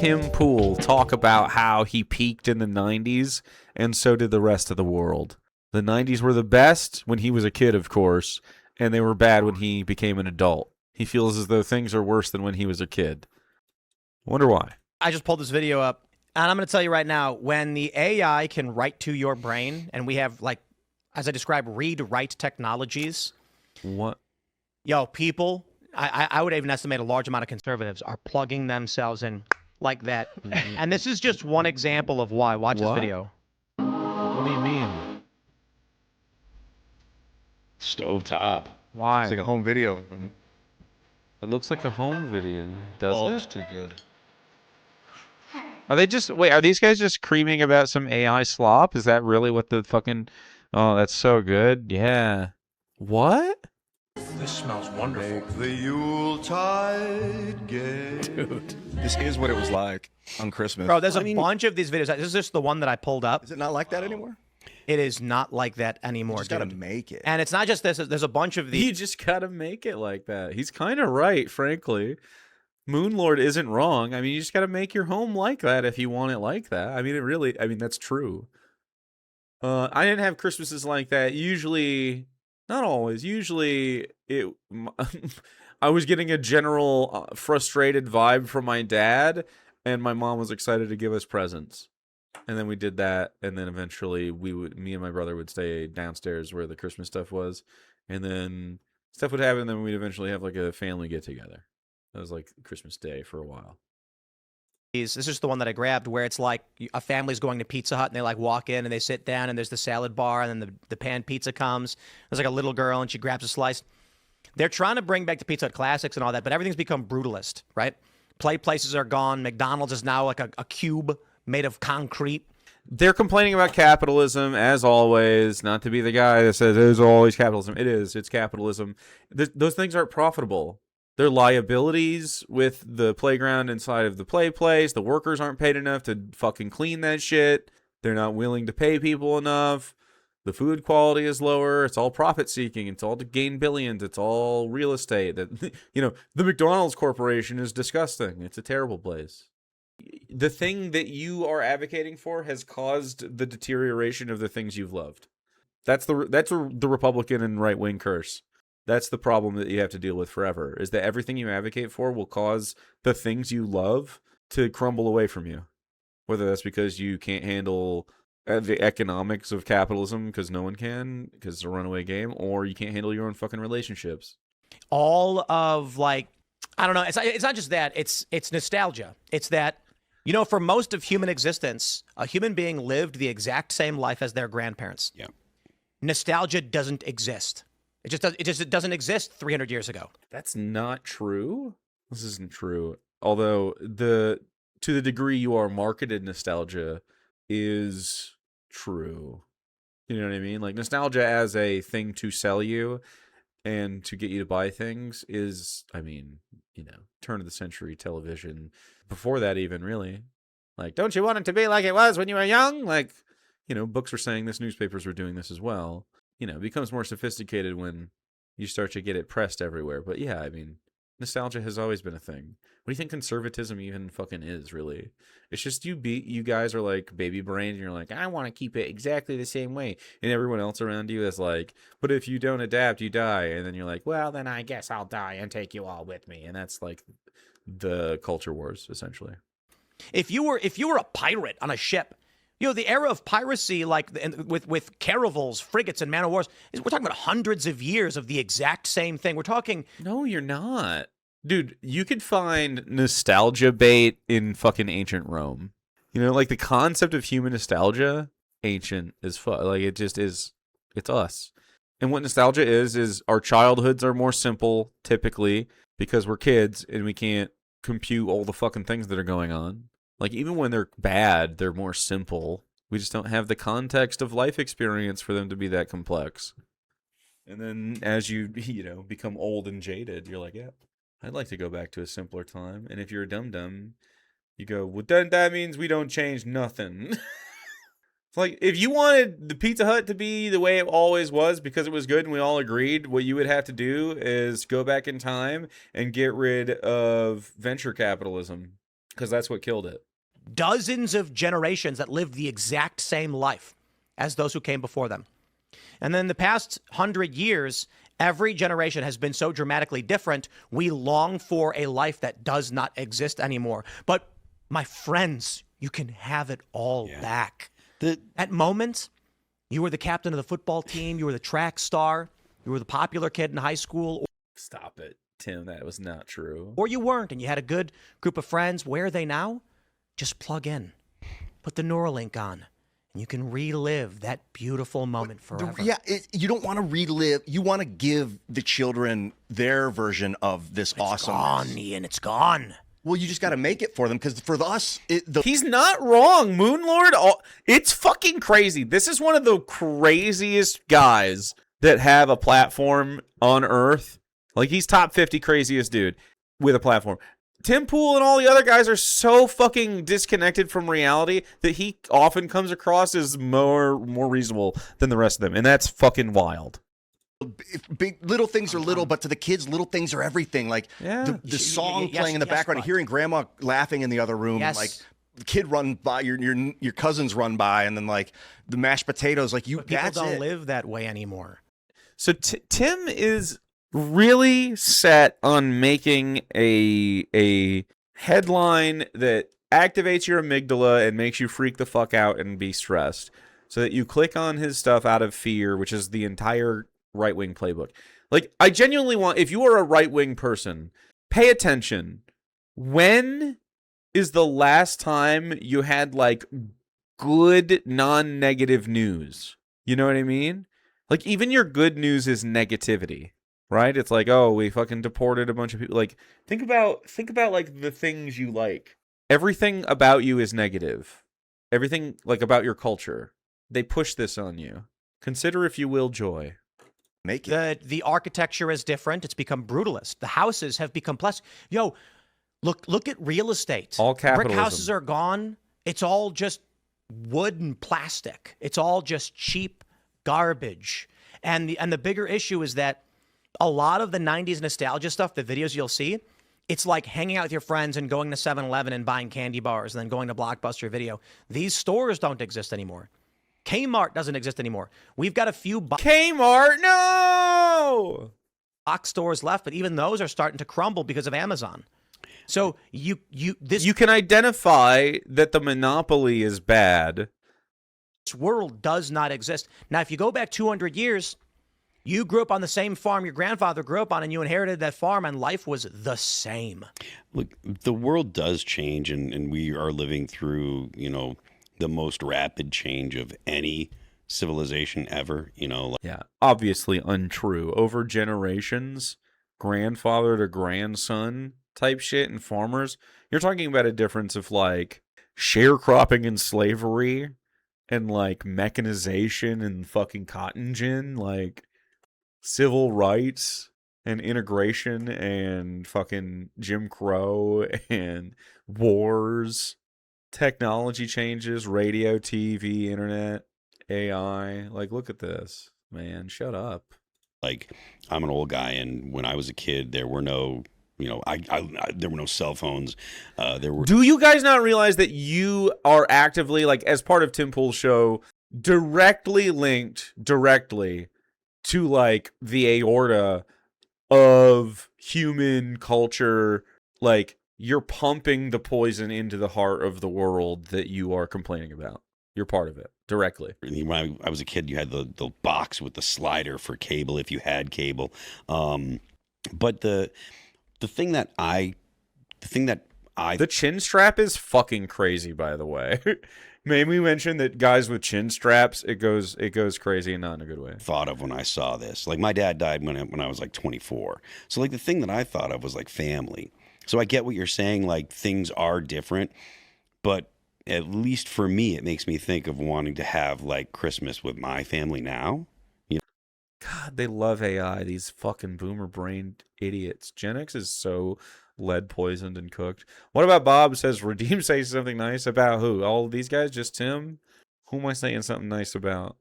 Tim Pool talk about how he peaked in the 90s, and so did the rest of the world. The 90s were the best when he was a kid, of course, and they were bad when he became an adult. He feels as though things are worse than when he was a kid. Wonder why. I just pulled this video up, and I'm going to tell you right now, when the AI can write to your brain, and we have, like, as I described, read-write technologies. What? Yo, people, I would even estimate a large amount of conservatives are plugging themselves in like that. And this is just one example of why. Watch this video. What do you mean? Stovetop. Why? It's like a home video. It looks like a home video. Does Oh, it? it's too good. Are they just wait? Are these guys just creaming about some AI slop? Is that really what the fucking? Oh, that's so good. Yeah. What? This smells wonderful. Make the Yuletide gay. Dude, this is what it was like on Christmas. Bro, there's a bunch of these videos. This is just the one that I pulled up. Is it not like that anymore? It is not like that anymore, You just gotta make it. And it's not just this. There's a bunch of these. You just gotta make it like that. He's kind of right, frankly. Moonlord isn't wrong. I mean, you just gotta make your home like that if you want it like that. I mean, it really. I mean, that's true. I didn't have Christmases like that. Usually, not always. Usually, I was getting a general frustrated vibe from my dad, and my mom was excited to give us presents. And then we did that, and then eventually me and my brother would stay downstairs where the Christmas stuff was, and then stuff would happen, and then we'd eventually have like a family get together. That was like Christmas Day for a while. This is just the one that I grabbed, where it's like a family's going to Pizza Hut, and they like walk in and they sit down, and there's the salad bar, and then the pan pizza comes. There's like a little girl, and she grabs a slice. They're trying to bring back the Pizza Hut classics and all that, but everything's become brutalist, right? Play places are gone. McDonald's is now like a cube made of concrete. They're complaining about capitalism, as always. Not to be the guy that says there's always capitalism. It is. It's capitalism. Those things aren't profitable. They're liabilities with the playground inside of the play place. The workers aren't paid enough to fucking clean that shit. They're not willing to pay people enough. The food quality is lower. It's all profit seeking. It's all to gain billions. It's all real estate. That, you know, the McDonald's Corporation is disgusting. It's a terrible place. The thing that you are advocating for has caused the deterioration of the things you've loved. That's the Republican and right wing curse. That's the problem that you have to deal with forever, is that everything you advocate for will cause the things you love to crumble away from you. Whether that's because you can't handle the economics of capitalism because no one can, because it's a runaway game, or you can't handle your own fucking relationships. All of, like, I don't know. It's not just that. It's nostalgia. It's that, you know, for most of human existence, a human being lived the exact same life as their grandparents. Yeah. Nostalgia doesn't exist. It doesn't exist 300 years ago. That's not true. This isn't true. Although to the degree you are marketed nostalgia is true. You know what I mean? Like, nostalgia as a thing to sell you and to get you to buy things is, I mean, you know, turn of the century television. Before that even, really. Like, don't you want it to be like it was when you were young? Like, you know, books were saying this, newspapers were doing this as well. You know, it becomes more sophisticated when you start to get it pressed everywhere. But yeah, I mean, nostalgia has always been a thing. What do you think conservatism even fucking is, really? It's just you guys are like baby brain, and you're like, I want to keep it exactly the same way. And everyone else around you is like, but if you don't adapt, you die. And then you're like, well, then I guess I'll die and take you all with me. And that's like the culture wars, essentially. If you were a pirate on a ship, you know, the era of piracy, like with caravels, frigates, and man-of-wars, we're talking about hundreds of years of the exact same thing. We're talking... No, you're not. Dude, you could find nostalgia bait in fucking ancient Rome. You know, like the concept of human nostalgia, ancient as fuck. Like, it just is, it's us. And what nostalgia is our childhoods are more simple, typically, because we're kids and we can't compute all the fucking things that are going on. Like, even when they're bad, they're more simple. We just don't have the context of life experience for them to be that complex. And then as you know, become old and jaded, you're like, yeah, I'd like to go back to a simpler time. And if you're a dum-dum, you go, well, then that means we don't change nothing. It's like, if you wanted the Pizza Hut to be the way it always was because it was good and we all agreed, what you would have to do is go back in time and get rid of venture capitalism. Because that's what killed it. Dozens of generations that lived the exact same life as those who came before them. And then the past 100 years, every generation has been so dramatically different, we long for a life that does not exist anymore. But my friends, you can have it all back. At moments, you were the captain of the football team, you were the track star, you were the popular kid in high school. Stop it, Tim. That was not true. Or you weren't, and you had a good group of friends. Where are they now? Just plug in. Put the Neuralink on. And you can relive that beautiful moment forever. You don't want to relive. You want to give the children their version of this awesomeness. It's gone, Ian. It's gone. Well, you just got to make it for them, because for us, He's not wrong, Moonlord. It's fucking crazy. This is one of the craziest guys that have a platform on Earth. Like, he's top 50 craziest dude with a platform. Tim Pool and all the other guys are so fucking disconnected from reality that he often comes across as more reasonable than the rest of them, and that's fucking wild. little things are little, but to the kids, little things are everything. Like the song playing in the background, and hearing grandma laughing in the other room, and like the kid run by, your cousins run by, and then like the mashed potatoes, like but people don't live that way anymore. So Tim is really set on making a headline that activates your amygdala and makes you freak the fuck out and be stressed, so that you click on his stuff out of fear, which is the entire right-wing playbook. Like, I genuinely want, if you are a right-wing person, pay attention. When is the last time you had like good non-negative news? You know what I mean? Like, even your good news is negativity, right? It's like, oh, we fucking deported a bunch of people. Like, think about like the things you like. Everything about you is negative. Everything like about your culture. They push this on you. Consider, if you will, joy. Make it. The architecture is different. It's become brutalist. The houses have become plastic. Yo, look at real estate. All capitalism. Brick houses are gone. It's all just wood and plastic. It's all just cheap garbage. And the bigger issue is that a lot of the 90s nostalgia stuff, the videos you'll see, it's like hanging out with your friends and going to 7-Eleven and buying candy bars and then going to Blockbuster Video. These stores don't exist anymore. Kmart doesn't exist anymore. We've got a few Kmart, no! box stores left, but even those are starting to crumble because of Amazon. So you can identify that the monopoly is bad. This world does not exist. Now, if you go back 200 years, you grew up on the same farm your grandfather grew up on, and you inherited that farm, and life was the same. Look, the world does change, and we are living through, the most rapid change of any civilization ever, Yeah, obviously untrue. Over generations, grandfather to grandson type shit, and farmers. You're talking about a difference of like sharecropping and slavery and like mechanization and fucking cotton gin, like civil rights and integration and fucking Jim Crow and wars. Technology changes, radio, TV, internet, AI. Like, look at this, man. Shut up. Like, I'm an old guy, and when I was a kid, there were no, there were no cell phones. Do you guys not realize that you are actively, like, as part of Tim Pool's show, directly linked to, like, the aorta of human culture, like, you're pumping the poison into the heart of the world that you are complaining about. You're part of it directly. When I was a kid, you had the box with the slider for cable if you had cable. But the thing that the chin strap is fucking crazy, by the way. Maybe we mentioned that guys with chin straps, it goes crazy and not in a good way. Thought of when I saw this, like my dad died when I was like 24. So like the thing that I thought of was like family. So I get what you're saying, like things are different, but at least for me, it makes me think of wanting to have like Christmas with my family now. God, they love AI, these fucking boomer-brained idiots. Gen X is so lead poisoned and cooked. What about Bob says, Redeem says something nice about who? All of these guys? Just Tim? Who am I saying something nice about?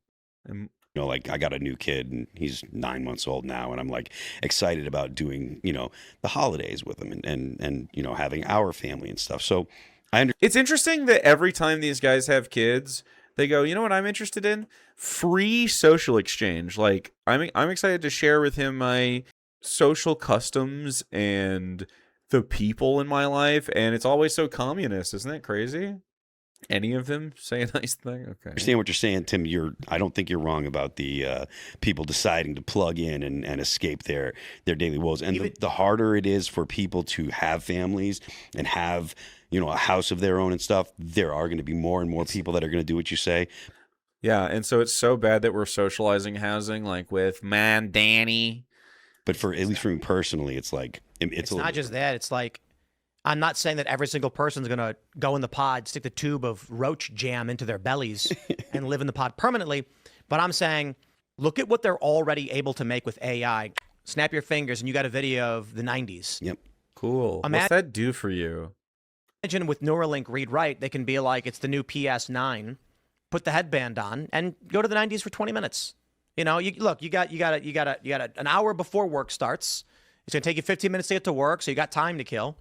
You know, like I got a new kid and he's 9 months old now, and I'm like excited about doing, you know, the holidays with him and you know, having our family and stuff. So it's interesting that every time these guys have kids, they go, you know what I'm interested in? Free social exchange. Like I'm excited to share with him my social customs and the people in my life, and it's always so communist. Isn't that crazy? Any of them say a nice thing? Okay. I understand what you're saying, Tim. I don't think you're wrong about the people deciding to plug in and escape their daily woes. And the harder it is for people to have families and have, you know, a house of their own and stuff, there are going to be more and more people that are going to do what you say. Yeah, and so it's so bad that we're socializing housing, like with man Danny. But at least for me personally, it's like it's not just that. It's like, I'm not saying that every single person's going to go in the pod, stick the tube of roach jam into their bellies and live in the pod permanently. But I'm saying, look at what they're already able to make with AI. Snap your fingers and you got a video of the 90s. Yep. Cool. What's that do for you? Imagine with Neuralink read write, they can be like, it's the new PS9. Put the headband on and go to the 90s for 20 minutes. You know, you got an hour before work starts. It's going to take you 15 minutes to get to work, so you got time to kill.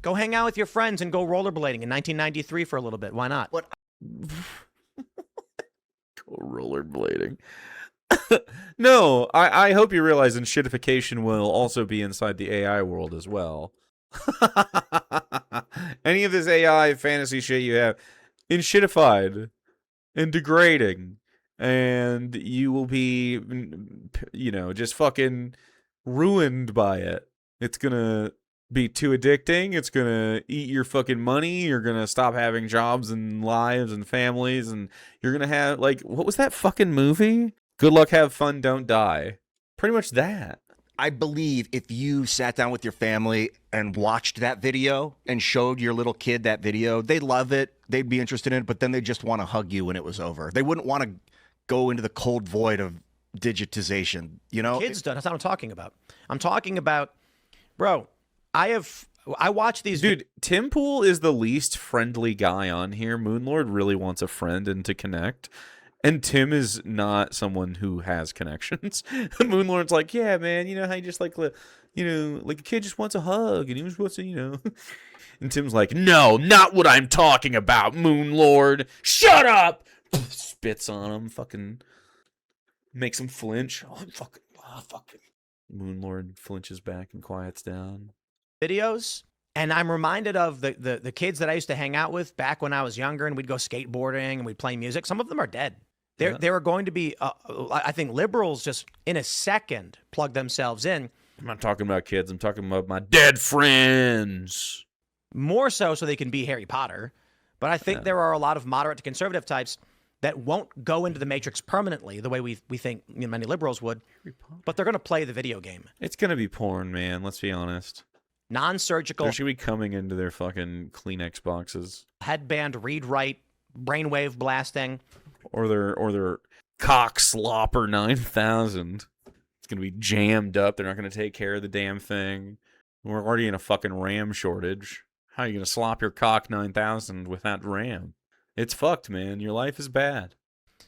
Go hang out with your friends and go rollerblading in 1993 for a little bit. Why not? What? Go rollerblading. No, I hope you realize enshittification will also be inside the AI world as well. Any of this AI fantasy shit you have, enshittified and degrading, and you will be, you know, just fucking ruined by it. It's gonna be too addicting. It's gonna eat your fucking money. You're gonna stop having jobs and lives and families, and you're gonna have, like, what was that fucking movie? Good luck, have fun, don't die. Pretty much that. I believe if you sat down with your family and watched that video and showed your little kid that video, they'd love it. They'd be interested in it, but then they just want to hug you when it was over. They wouldn't want to go into the cold void of digitization, you know? Kids don't. That's not what I'm talking about. I'm talking about, bro, I watch these. Dude, Tim Pool is the least friendly guy on here. Moonlord really wants a friend and to connect. And Tim is not someone who has connections. Moonlord's like, yeah, man, you know how you just like, you know, like a kid just wants a hug and he just wants to, you know. And Tim's like, no, not what I'm talking about, Moonlord. Shut up! Spits on him, fucking makes him flinch. Oh, fucking. Moonlord flinches back and quiets down. Videos. And I'm reminded of the kids that I used to hang out with back when I was younger, and we'd go skateboarding and we'd play music. Some of them are dead. There are going to be, I think, liberals just in a second plug themselves in. I'm not talking about kids. I'm talking about my dead friends. More so they can be Harry Potter. But I think there are a lot of moderate to conservative types that won't go into the Matrix permanently the way we think, you know, many liberals would. But they're going to play the video game. It's going to be porn, man. Let's be honest. Non-surgical. They're going to be coming into their fucking Kleenex boxes. Headband, read-write, brainwave blasting. Or their cock slopper 9000. It's going to be jammed up. They're not going to take care of the damn thing. We're already in a fucking RAM shortage. How are you going to slop your cock 9000 without RAM? It's fucked, man. Your life is bad.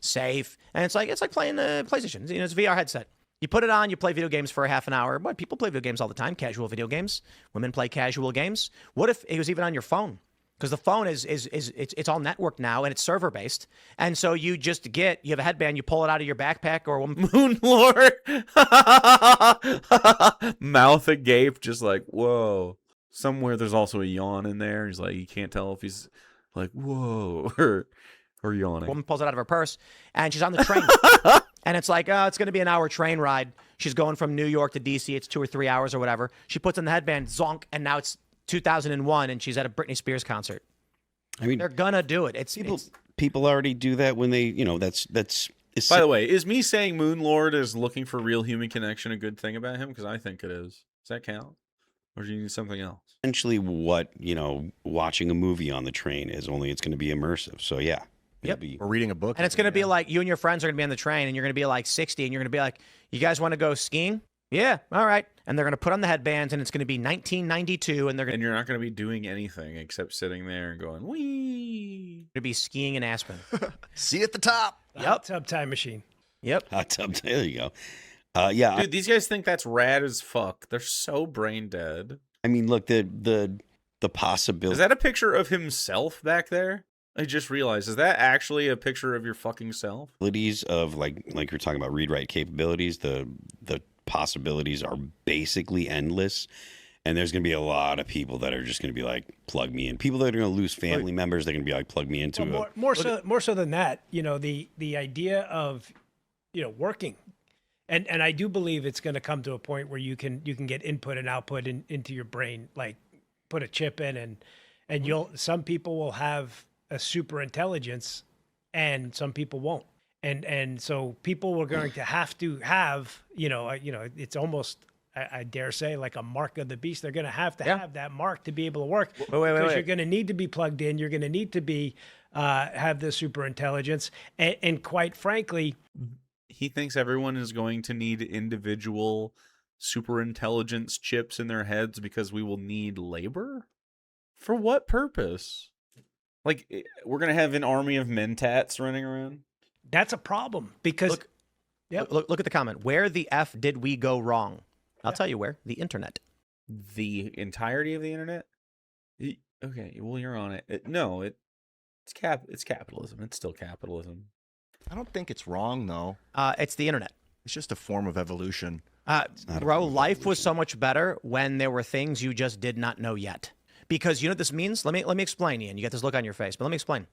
Safe. And it's like playing PlayStation. You know, it's a VR headset. You put it on, you play video games for a half an hour. What? People play video games all the time, casual video games. Women play casual games. What if it was even on your phone? Because the phone is it's all networked now and it's server based. And so you have a headband, you pull it out of your backpack or Moonlord. Mouth agape, just like, whoa. Somewhere there's also a yawn in there. He's like, you can't tell if he's like, whoa, or yawning. Woman pulls it out of her purse and she's on the train. And it's like, it's going to be an hour train ride. She's going from New York to D.C. It's 2 or 3 hours or whatever. She puts on the headband, zonk, and now it's 2001 and she's at a Britney Spears concert. I mean, they're gonna do it. People already do that when they, you know, that's. By the way, is me saying Moonlord is looking for real human connection a good thing about him? Because I think it is. Does that count? Or do you need something else? Essentially what, you know, watching a movie on the train is, only it's going to be immersive. So yeah. Yep. Or reading a book. And it's going to be like you and your friends are going to be on the train and you're going to be like 60 and you're going to be like, you guys want to go skiing? Yeah, all right. And they're going to put on the headbands and it's going to be 1992 and you're not going to be doing anything except sitting there and going, wee. To be skiing in Aspen. See you at the top. Yep. Tub time machine. Yep. Hot tub. There you go. Yeah. Dude, these guys think that's rad as fuck. They're so brain dead. I mean, look, the possibility. Is that a picture of himself back there? I just realized. Is that actually a picture of your fucking self? Of like you're talking about read write capabilities, the possibilities are basically endless. And there's going to be a lot of people that are just going to be like, plug me in. People that are going to lose family members, they're going to be like, plug me into well, more so than that. The idea of working, and I do believe it's going to come to a point where you can get input and output into your brain, like put a chip in, and some people will have a super intelligence, and some people won't, and so people were going to have it's almost, I dare say, like a mark of the beast. They're going to have that mark to be able to work. Because you're going to need to be plugged in. You're going to need to be have the super intelligence, and quite frankly, he thinks everyone is going to need individual super intelligence chips in their heads because we will need labor. For what purpose? Like, we're going to have an army of mentats running around? That's a problem because look at the comment. Where the F did we go wrong? I'll tell you where. The internet. The entirety of the internet? Okay, well, you're on it. It's capitalism. It's still capitalism. I don't think it's wrong, though. It's the internet. It's just a form of evolution. Bro, life was so much better when there were things you just did not know yet. Because you know what this means? Let me explain, Ian. You got this look on your face, but let me explain.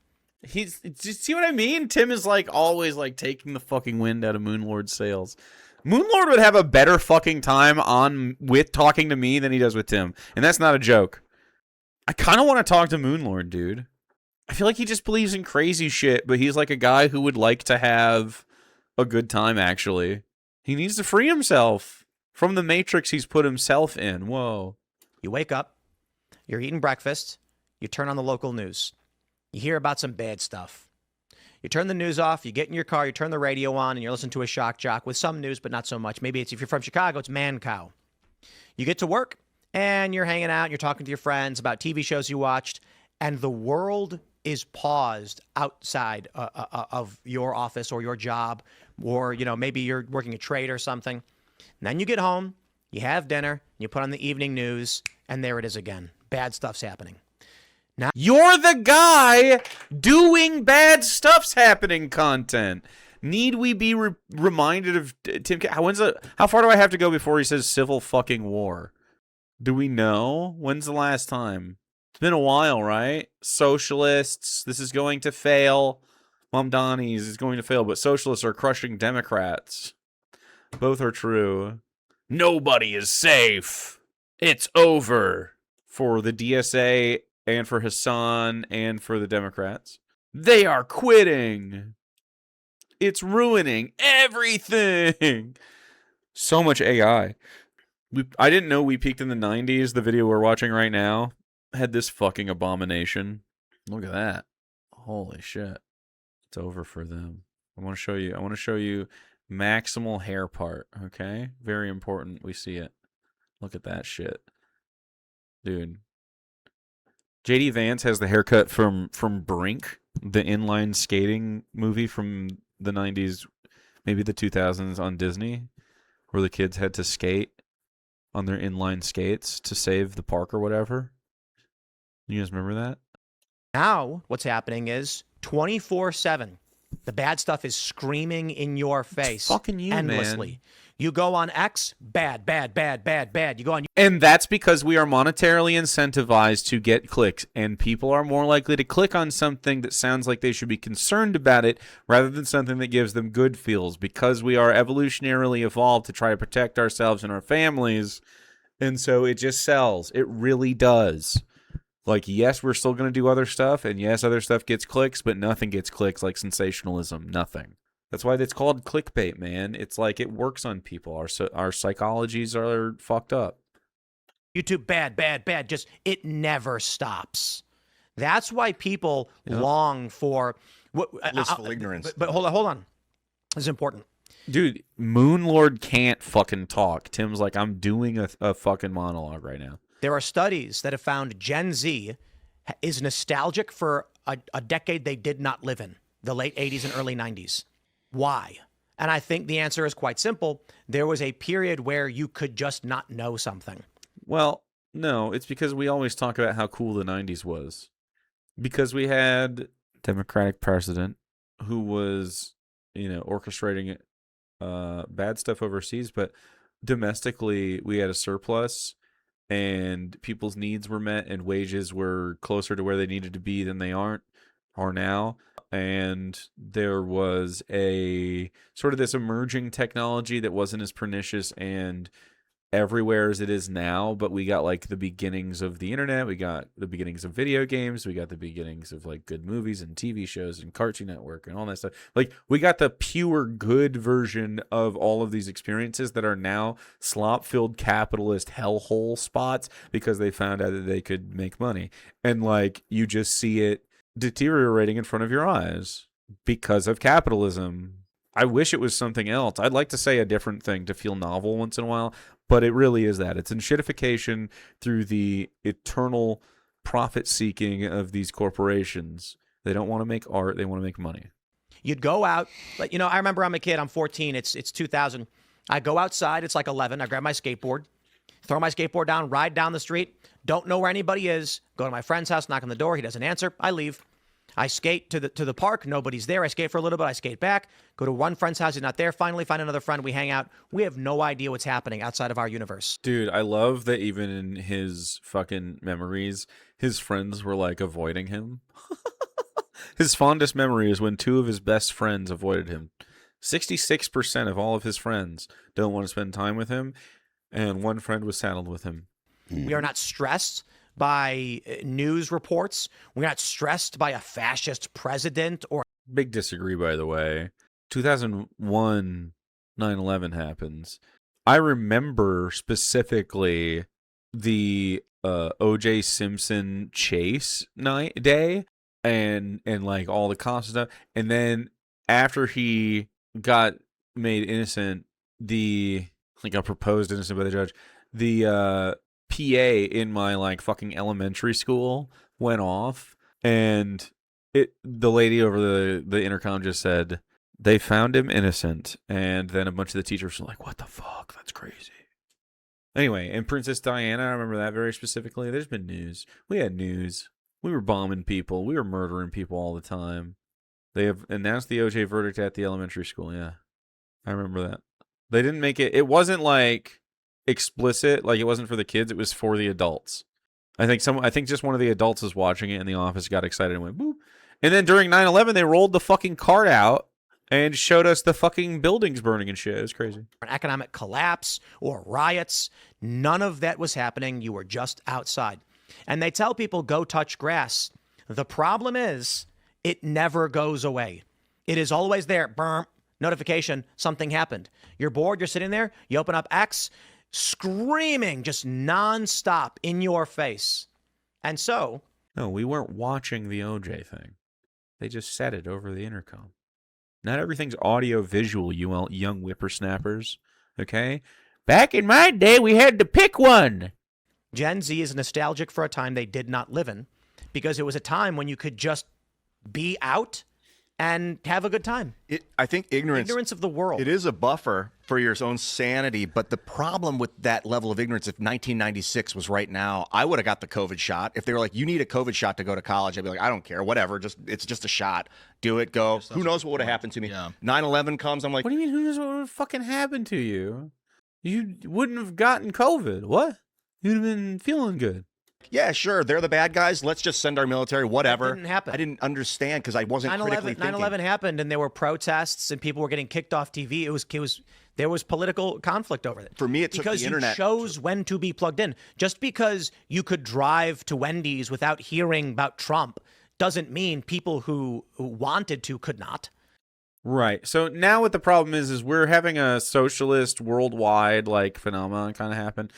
See what I mean? Tim is like always like taking the fucking wind out of Moonlord's sails. Moonlord would have a better fucking time with talking to me than he does with Tim. And that's not a joke. I kind of want to talk to Moonlord, dude. I feel like he just believes in crazy shit, but he's like a guy who would like to have a good time, actually. He needs to free himself from the matrix he's put himself in. Whoa. You wake up, you're eating breakfast, you turn on the local news. You hear about some bad stuff. You turn the news off, you get in your car, you turn the radio on, and you're listening to a shock jock with some news, but not so much. Maybe if you're from Chicago, it's Man Cow. You get to work, and you're hanging out, and you're talking to your friends about TV shows you watched, and the world is paused outside of your office or your job, or maybe you're working a trade or something. And then you get home, you have dinner, you put on the evening news, and there it is again. Bad stuff's happening. Now you're the guy doing bad stuff's happening content. Need we be reminded of Tim? How far do I have to go before he says civil fucking war? Do we know? When's the last time? It's been a while, right? Socialists, this is going to fail. Mamdani's is going to fail, but socialists are crushing Democrats. Both are true. Nobody is safe. It's over for the DSA and for Hassan and for the Democrats. They are quitting. It's ruining everything. So much AI. I didn't know we peaked in the 90s. The video we're watching right now had this fucking abomination. Look at that. Holy shit. It's over for them. I want to show you maximal hair part, okay? Very important we see it. Look at that shit. Dude. JD Vance has the haircut from Brink, the inline skating movie from the 90s, maybe the 2000s on Disney, where the kids had to skate on their inline skates to save the park or whatever. You guys remember that? Now, what's happening is 24/7. The bad stuff is screaming in your face. It's fucking you, endlessly. Man. You go on X, bad, bad, bad, bad, bad. You go on. And that's because we are monetarily incentivized to get clicks, and people are more likely to click on something that sounds like they should be concerned about it rather than something that gives them good feels, because we are evolutionarily evolved to try to protect ourselves and our families, and so it just sells. It really does. Like, yes, we're still going to do other stuff, and yes, other stuff gets clicks, but nothing gets clicks like sensationalism. Nothing. That's why it's called clickbait, man. It's like it works on people. Our psychologies are fucked up. YouTube, bad, bad, bad. Just, it never stops. That's why people long for... blissful ignorance. But hold on. This is important. Dude, Moonlord can't fucking talk. Tim's like, I'm doing a fucking monologue right now. There are studies that have found Gen Z is nostalgic for a decade they did not live in, the late 80s and early 90s. Why? And I think the answer is quite simple. There was a period where you could just not know something. Well, no, it's because we always talk about how cool the 90s was. Because we had Democratic president who was, orchestrating bad stuff overseas, but domestically we had a surplus and people's needs were met and wages were closer to where they needed to be than they are now. And there was a sort of this emerging technology that wasn't as pernicious and everywhere as it is now, but we got like the beginnings of the internet, we got the beginnings of video games, we got the beginnings of like good movies and TV shows and Cartoon Network and all that stuff. Like we got the pure good version of all of these experiences that are now slop-filled capitalist hellhole spots because they found out that they could make money. And like you just see it deteriorating in front of your eyes because of capitalism. I wish it was something else. I'd like to say a different thing to feel novel once in a while, but it really is that. It's enshittification through the eternal profit seeking of these corporations. They don't want to make art, they want to make money. You'd go out, like, I remember I'm a kid, I'm 14, it's 2000. I go outside, it's like 11, I grab my skateboard, throw my skateboard down, ride down the street, don't know where anybody is, go to my friend's house, knock on the door, he doesn't answer, I leave. I skate to the park, nobody's there, I skate for a little bit, I skate back, go to one friend's house, he's not there, finally find another friend, we hang out. We have no idea what's happening outside of our universe. Dude, I love that even in his fucking memories, his friends were like avoiding him. His fondest memory is when two of his best friends avoided him. 66% of all of his friends don't want to spend time with him, and one friend was saddled with him. We are not stressed by news reports. We're not stressed by a fascist president or... Big disagree, by the way. 2001, 9/11 happens. I remember specifically the O.J. Simpson chase day and like all the cops and stuff. And then after he got made innocent, got proposed innocent by the judge, the PA in my like fucking elementary school went off, and the lady over the intercom just said they found him innocent, and then a bunch of the teachers were like, "What the fuck? That's crazy." Anyway, and Princess Diana, I remember that very specifically. There's been news. We had news. We were bombing people. We were murdering people all the time. They have announced the OJ verdict at the elementary school. Yeah, I remember that. They didn't make it. It wasn't like explicit, like it wasn't for the kids, it was for the adults. I think just one of the adults was watching it in the office, got excited and went boop. And then during 9/11 they rolled the fucking card out and showed us the fucking buildings burning and shit. It was crazy. An economic collapse or riots, none of that was happening. You were just outside. And they tell people go touch grass. The problem is it never goes away. It is always there. Burp, notification, something happened. You're bored, you're sitting there, you open up X, screaming just nonstop in your face. And so... No, we weren't watching the OJ thing. They just said it over the intercom. Not everything's audio-visual, you young whippersnappers, okay? Back in my day, we had to pick one. Gen Z is nostalgic for a time they did not live in because it was a time when you could just be out and have a good time. I think ignorance of the world. It is a buffer for your own sanity, but the problem with that level of ignorance, if 1996 was right now, I would have got the COVID shot. If they were like, you need a COVID shot to go to college, I'd be like, I don't care, whatever, it's just a shot. Do it, go. Who knows what would have happened to me? Yeah. 9/11 comes, I'm like, what do you mean, who knows what would have fucking happened to you? You wouldn't have gotten COVID. What? You'd have been feeling good. Yeah, sure. They're the bad guys. Let's just send our military, whatever. That didn't happen. I didn't understand because I wasn't critically thinking. 9/11 happened, and there were protests, and people were getting kicked off TV. There was political conflict over it. For me, it took the internet. Because you chose when to be plugged in. Just because you could drive to Wendy's without hearing about Trump doesn't mean people who wanted to could not. Right. So now what the problem is we're having a socialist worldwide like phenomenon kind of happen.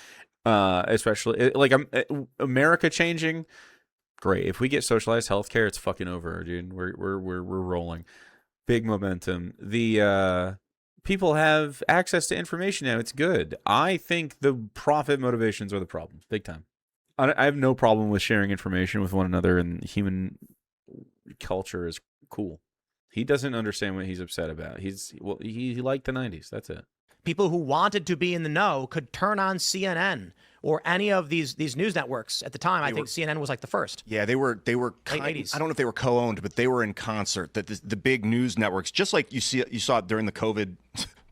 Especially like America changing. Great. If we get socialized healthcare, it's fucking over, dude. We're rolling. Big momentum. The people have access to information now. It's good. I think the profit motivations are the problem. Big time. I have no problem with sharing information with one another, and human culture is cool. He doesn't understand what he's upset about. He liked the 90s. That's it. People who wanted to be in the know could turn on CNN or any of these news networks at the time. I think CNN was like the first. Yeah, they were kind, 80s. I don't know if they were co-owned, but they were in concert. That the big news networks, just like you saw it during the COVID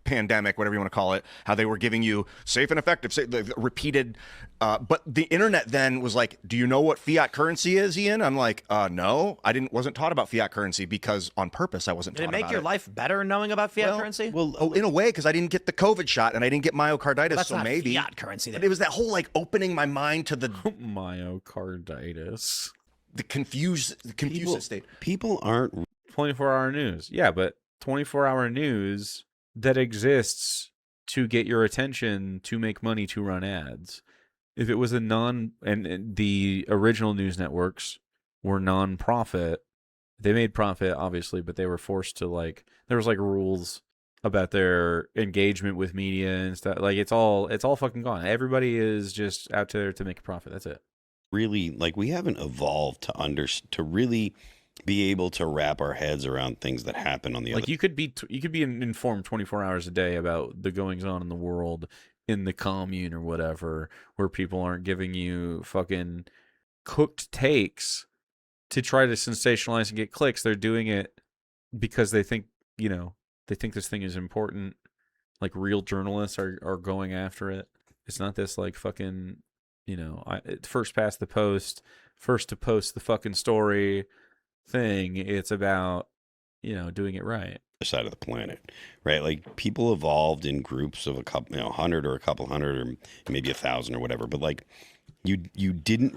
pandemic, whatever you want to call it, how they were giving you safe and effective, repeated. But the internet then was like, "Do you know what fiat currency is, Ian?" I'm like, "No, wasn't taught about fiat currency because on purpose I wasn't." Did taught it make about your life better knowing about fiat currency? Well, in a way, because I didn't get the COVID shot and I didn't get myocarditis, Well, that's so not maybe fiat currency. But it was that whole like opening my mind to the Myocarditis. the confused state. People aren't 24-hour news. Yeah, but 24-hour news that exists to get your attention, to make money, to run ads. If it was and the original news networks were non-profit, they made profit obviously, but they were forced to there was rules about their engagement with media and stuff. Like it's all fucking gone. Everybody is just out there to make a profit. That's it. really we haven't evolved to really be able to wrap our heads around things that happen on the other. You could be informed 24 hours a day about the goings on in the world, in the commune or whatever, where people aren't giving you fucking cooked takes to try to sensationalize and get clicks. They're doing it because they think this thing is important. Like real journalists are going after it. It's not this fucking, first past the post, first to post the fucking story thing. It's about, doing it right. Side of the planet, right? People evolved in groups of a couple, 100 or a couple hundred or maybe 1,000 or whatever. But you didn't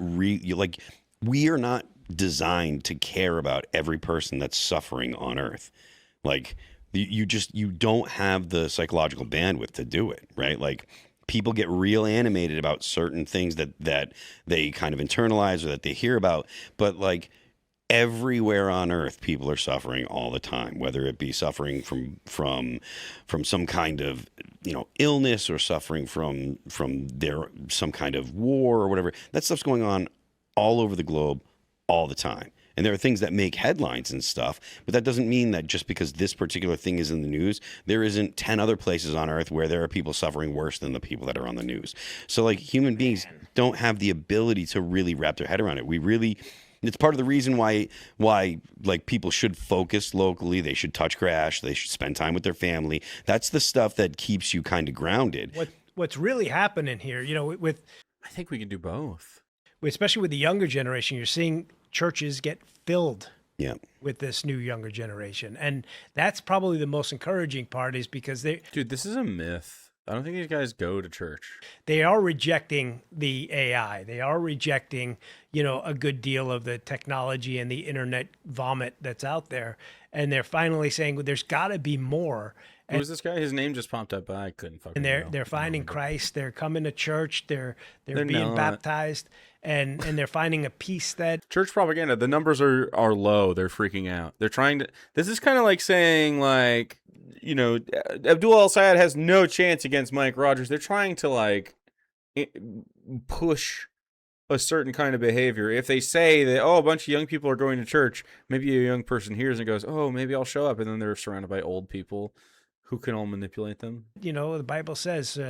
we are not designed to care about every person that's suffering on Earth. You don't have the psychological bandwidth to do it, right? People get real animated about certain things that they kind of internalize or that they hear about, but everywhere on Earth, people are suffering all the time, whether it be suffering from some kind of illness or suffering from some kind of war or whatever. That stuff's going on all over the globe all the time. And there are things that make headlines and stuff, but that doesn't mean that just because this particular thing is in the news, there isn't 10 other places on Earth where there are people suffering worse than the people that are on the news. So human beings don't have the ability to really wrap their head around it. It's part of the reason why people should focus locally. They should touch grass. They should spend time with their family. That's the stuff that keeps you kind of grounded. What's really happening here, I think we can do both. Especially with the younger generation, you're seeing churches get filled Yeah. with this new younger generation. And that's probably the most encouraging part, is because Dude, this is a myth. I don't think these guys go to church. They are rejecting the AI. They are rejecting, a good deal of the technology and the internet vomit that's out there. And they're finally saying, well, there's got to be more. Who is this guy? His name just popped up, but I couldn't fucking And they're finding Christ. They're coming to church. They're being baptized, and they're finding a peace that church propaganda. The numbers are low. They're freaking out. They're trying to. This is kind of like saying Abdul El-Sayed has no chance against Mike Rogers. They're trying to push a certain kind of behavior. If they say that, a bunch of young people are going to church, maybe a young person hears and goes, oh, maybe I'll show up, and then they're surrounded by old people who can all manipulate them. The Bible says,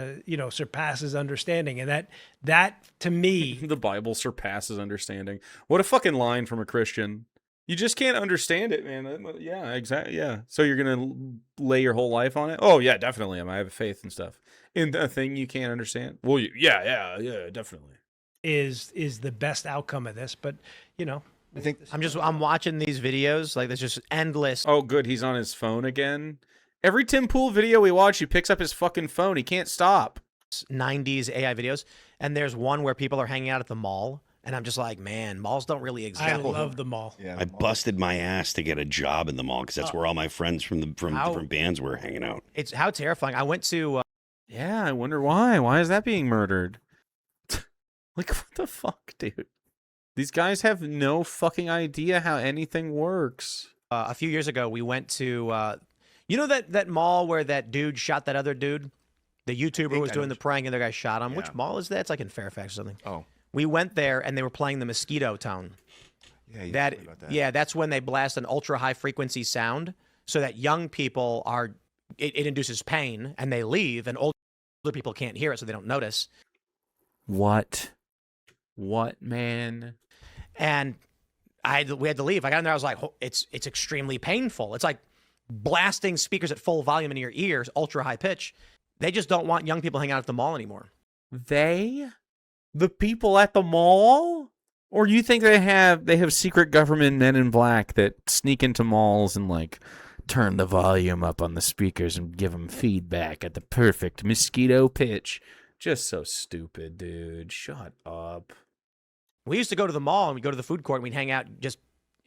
surpasses understanding. And that to me, the Bible surpasses understanding. What a fucking line from a Christian. You just can't understand it, man. Yeah, exactly. Yeah. So you're going to lay your whole life on it? Oh, yeah, definitely. I have faith and stuff. In a thing you can't understand? Well, yeah, definitely. Is the best outcome of this. But, I think I'm watching these videos. There's just endless. Oh, good. He's on his phone again. Every Tim Pool video we watch, he picks up his fucking phone. He can't stop. 90s AI videos. And there's one where people are hanging out at the mall. And I'm just like, man, malls don't really exist. I love the mall. Yeah, I busted my ass to get a job in the mall because that's where all my friends from different bands were hanging out. It's how terrifying. I went to. Yeah, I wonder why. Why is that being murdered? What the fuck, dude? These guys have no fucking idea how anything works. A few years ago, we went to, that mall where that dude shot that other dude? The YouTuber was doing the prank and the guy shot him. Yeah. Which mall is that? It's in Fairfax or something. Oh. We went there and they were playing the Mosquito Tone. Yeah, that's when they blast an ultra high frequency sound so that young people are, it induces pain and they leave, and older people can't hear it, so they don't notice. What, man? And we had to leave. I got in there. I was like, it's extremely painful. It's like blasting speakers at full volume into your ears, ultra high pitch. They just don't want young people hanging out at the mall anymore. The people at the mall? Or you think they have secret government men in black that sneak into malls and like turn the volume up on the speakers and give them feedback at the perfect mosquito pitch? Just so stupid, dude. Shut up. We used to go to the mall and we'd go to the food court and we'd hang out.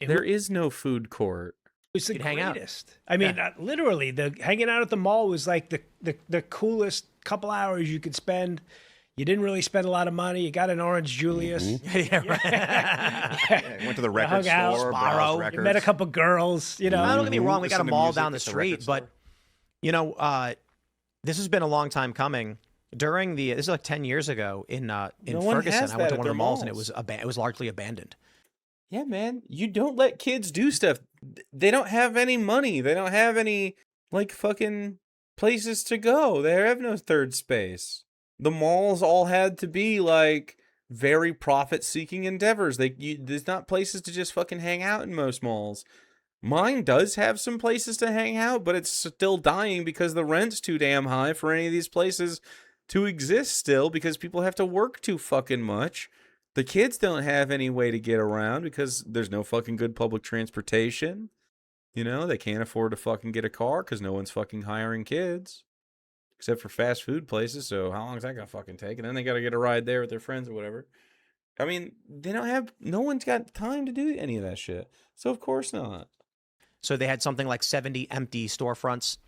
There is no food court. It was the hang out. greatest. I mean, literally, the hanging out at the mall was like the coolest couple hours you could spend. You didn't really spend a lot of money. You got an Orange Julius. Yeah, right. Went to the record store, browsed records. You met a couple girls. You know, Don't get me wrong. We got a Listen to mall music down the at the street, record but store. you know, this has been a long time coming. During this is like 10 years ago in one Ferguson, has I went that to at one of their the malls and malls. it was largely abandoned. Yeah, man. You don't let kids do stuff. They don't have any money. They don't have any, like, fucking places to go. They have no third space. The malls all had to be, like, very profit-seeking endeavors. There's not places to just fucking hang out in most malls. Mine does have some places to hang out, but it's still dying because the rent's too damn high for any of these places to exist still, because people have to work too fucking much. The kids don't have any way to get around because there's no fucking good public transportation. You know, they can't afford to fucking get a car because no one's fucking hiring kids. Except for fast food places, so how long is that gonna fucking take? And then they gotta get a ride there with their friends or whatever. I mean, no one's got time to do any of that shit. So of course not. So they had something like 70 empty storefronts.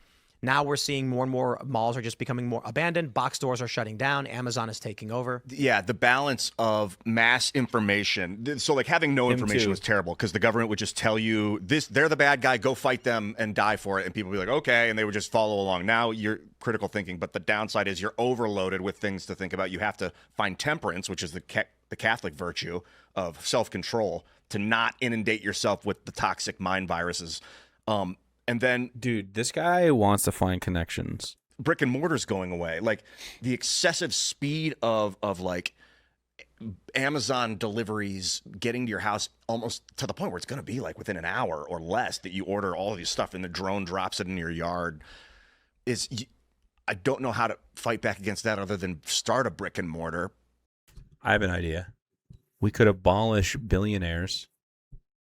Now we're seeing more and more malls are just becoming more abandoned. Box stores are shutting down. Amazon is taking over. Yeah, the balance of mass information. So, like, having no information was terrible because the government would just tell you this: they're the bad guy. Go fight them and die for it. And people would be like, okay, and they would just follow along. Now you're critical thinking, but the downside is you're overloaded with things to think about. You have to find temperance, which is the Catholic virtue of self-control, to not inundate yourself with the toxic mind viruses. And then, dude, this guy wants to find connections. Brick and mortar's going away. Like the excessive speed of like Amazon deliveries getting to your house almost to the point where it's going to be like within an hour or less that you order all of these stuff and the drone drops it in your yard. I don't know how to fight back against that other than start a brick and mortar. I have an idea. We could abolish billionaires.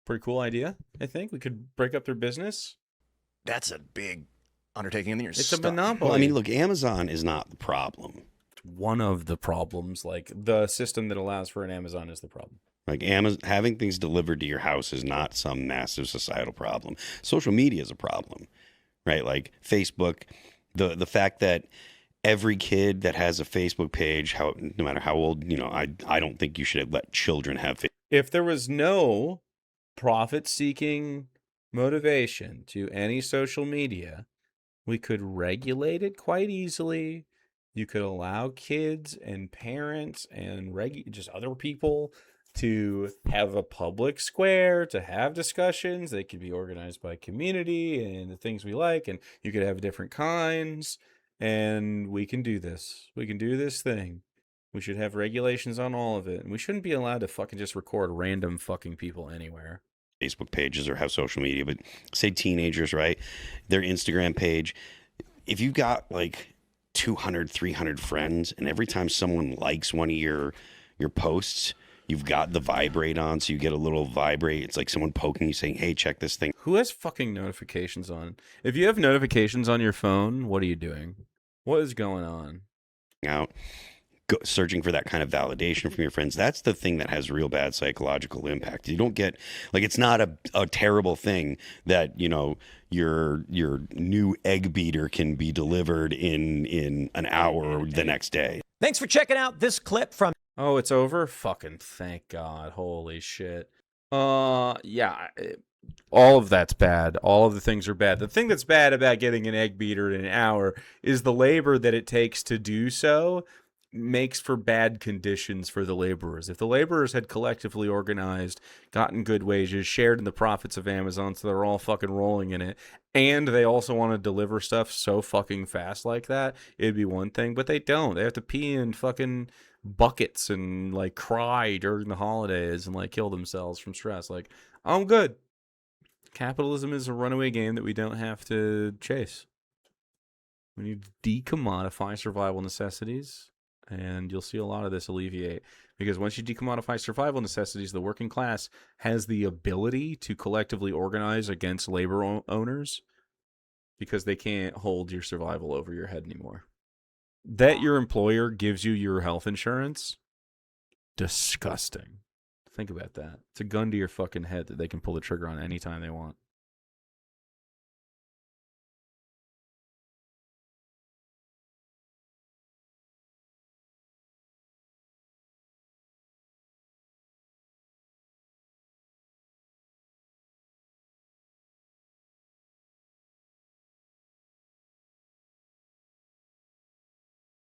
Pretty cool idea, I think. We could break up their business. That's a big undertaking. And then it's a monopoly. Well, I mean, look, Amazon is not the problem. It's one of the problems. Like, the system that allows for an Amazon is the problem. Like, Amazon, having things delivered to your house is not some massive societal problem. Social media is a problem, right? Like Facebook, the fact that every kid that has a Facebook page, no matter how old, I don't think you should let children have Facebook. If there was no profit-seeking motivation to any social media, we could regulate it quite easily. You could allow kids and parents and just other people to have a public square, to have discussions. They could be organized by community and the things we like, and you could have different kinds, and we can do this. We can do this thing. We should have regulations on all of it, and we shouldn't be allowed to fucking just record random fucking people anywhere. Facebook pages or have social media, but say teenagers, right? Their Instagram page. If you've got like 200, 300 friends, and every time someone likes one of your posts, you've got the vibrate on, so you get a little vibrate. It's like someone poking you saying, hey, check this thing. Who has fucking notifications on? If you have notifications on your phone, what are you doing? What is going on? Out. Searching for that kind of validation from your friends. That's the thing that has real bad psychological impact. You don't get, like, it's not a terrible thing that, your new egg beater can be delivered in an hour the next day. Thanks for checking out this clip from... Oh, it's over? Fucking thank God. Holy shit. Yeah. All of that's bad. All of the things are bad. The thing that's bad about getting an egg beater in an hour is the labor that it takes to do so. makes for bad conditions for the laborers. If the laborers had collectively organized, gotten good wages, shared in the profits of Amazon, so they're all fucking rolling in it, and they also want to deliver stuff so fucking fast like that, it'd be one thing. But they don't. They have to pee in fucking buckets and like cry during the holidays and like kill themselves from stress. Like, I'm good. Capitalism is a runaway game that we don't have to chase. We need to decommodify survival necessities, and you'll see a lot of this alleviate. Because once you decommodify survival necessities, the working class has the ability to collectively organize against labor owners because they can't hold your survival over your head anymore. That your employer gives you your health insurance, disgusting. Think about that. It's a gun to your fucking head that they can pull the trigger on anytime they want.